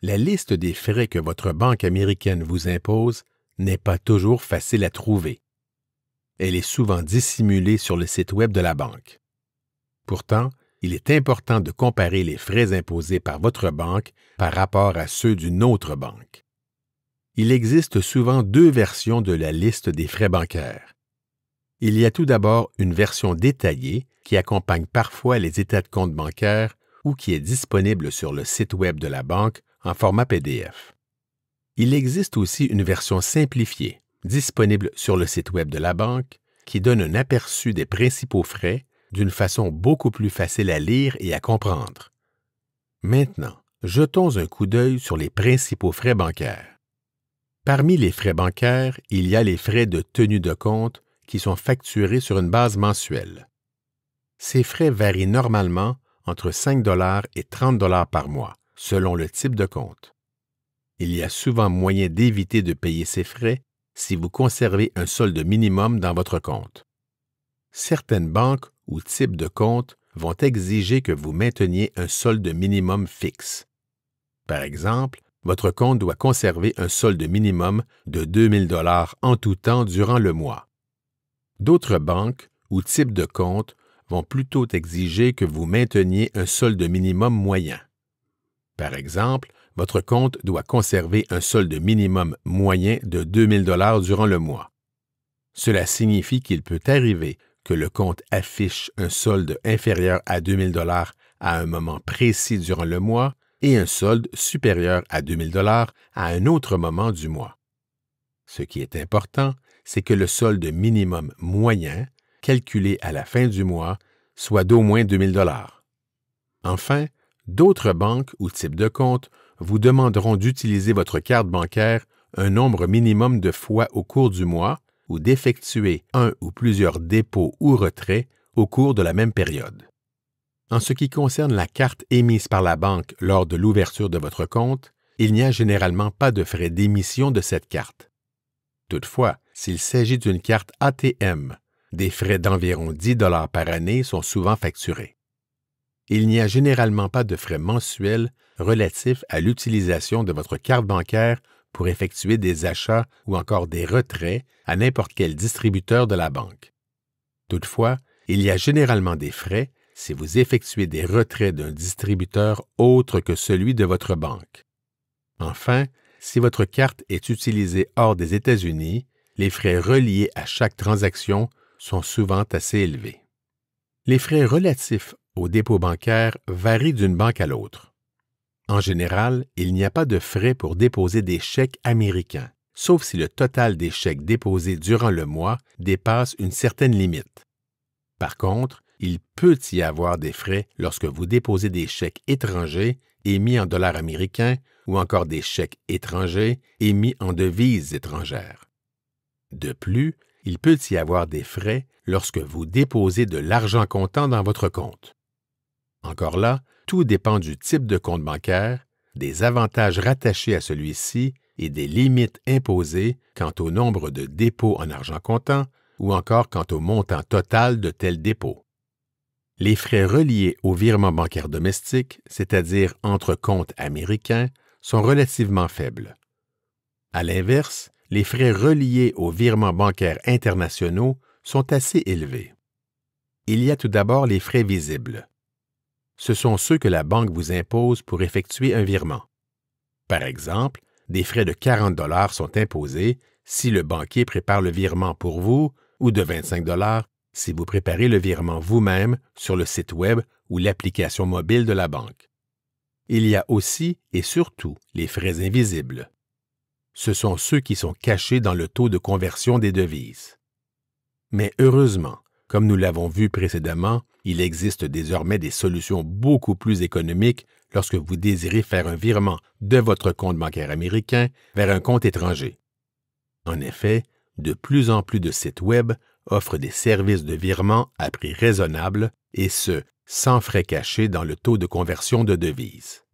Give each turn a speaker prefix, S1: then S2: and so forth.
S1: La liste des frais que votre banque américaine vous impose n'est pas toujours facile à trouver. Elle est souvent dissimulée sur le site Web de la banque. Pourtant, il est important de comparer les frais imposés par votre banque par rapport à ceux d'une autre banque. Il existe souvent deux versions de la liste des frais bancaires. Il y a tout d'abord une version détaillée qui accompagne parfois les états de compte bancaires ou qui est disponible sur le site Web de la banque en format PDF. Il existe aussi une version simplifiée, disponible sur le site Web de la banque, qui donne un aperçu des principaux frais d'une façon beaucoup plus facile à lire et à comprendre. Maintenant, jetons un coup d'œil sur les principaux frais bancaires. Parmi les frais bancaires, il y a les frais de tenue de compte qui sont facturés sur une base mensuelle. Ces frais varient normalement entre 5 $ et 30 $ par mois, selon le type de compte. Il y a souvent moyen d'éviter de payer ces frais si vous conservez un solde minimum dans votre compte. Certaines banques ou types de comptes vont exiger que vous mainteniez un solde minimum fixe. Par exemple, votre compte doit conserver un solde minimum de 2 000 $ en tout temps durant le mois. D'autres banques ou types de comptes vont plutôt exiger que vous mainteniez un solde minimum moyen. Par exemple, votre compte doit conserver un solde minimum moyen de 2 000 $ durant le mois. Cela signifie qu'il peut arriver que le compte affiche un solde inférieur à 2 000 $ à un moment précis durant le mois et un solde supérieur à 2 000 $ à un autre moment du mois. Ce qui est important, c'est que le solde minimum moyen, calculé à la fin du mois, soit d'au moins 2 000 $. Enfin, d'autres banques ou types de comptes vous demanderont d'utiliser votre carte bancaire un nombre minimum de fois au cours du mois ou d'effectuer un ou plusieurs dépôts ou retraits au cours de la même période. En ce qui concerne la carte émise par la banque lors de l'ouverture de votre compte, il n'y a généralement pas de frais d'émission de cette carte. Toutefois, s'il s'agit d'une carte ATM, des frais d'environ 10 $ par année sont souvent facturés. Il n'y a généralement pas de frais mensuels relatifs à l'utilisation de votre carte bancaire pour effectuer des achats ou encore des retraits à n'importe quel distributeur de la banque. Toutefois, il y a généralement des frais si vous effectuez des retraits d'un distributeur autre que celui de votre banque. Enfin, si votre carte est utilisée hors des États-Unis, les frais reliés à chaque transaction sont souvent assez élevés. Les frais relatifs au dépôt bancaire varient d'une banque à l'autre. En général, il n'y a pas de frais pour déposer des chèques américains, sauf si le total des chèques déposés durant le mois dépasse une certaine limite. Par contre, il peut y avoir des frais lorsque vous déposez des chèques étrangers émis en dollars américains ou encore des chèques étrangers émis en devises étrangères. De plus, il peut y avoir des frais lorsque vous déposez de l'argent comptant dans votre compte. Encore là, tout dépend du type de compte bancaire, des avantages rattachés à celui-ci et des limites imposées quant au nombre de dépôts en argent comptant ou encore quant au montant total de tels dépôts. Les frais reliés au virement bancaire domestique, c'est-à-dire entre comptes américains, sont relativement faibles. À l'inverse, les frais reliés aux virements bancaires internationaux sont assez élevés. Il y a tout d'abord les frais visibles. Ce sont ceux que la banque vous impose pour effectuer un virement. Par exemple, des frais de 40 $ sont imposés si le banquier prépare le virement pour vous ou de 25 $ si vous préparez le virement vous-même sur le site Web ou l'application mobile de la banque. Il y a aussi et surtout les frais invisibles. Ce sont ceux qui sont cachés dans le taux de conversion des devises. Mais heureusement, comme nous l'avons vu précédemment, il existe désormais des solutions beaucoup plus économiques lorsque vous désirez faire un virement de votre compte bancaire américain vers un compte étranger. En effet, de plus en plus de sites Web offrent des services de virement à prix raisonnable et ce, sans frais cachés dans le taux de conversion de devises.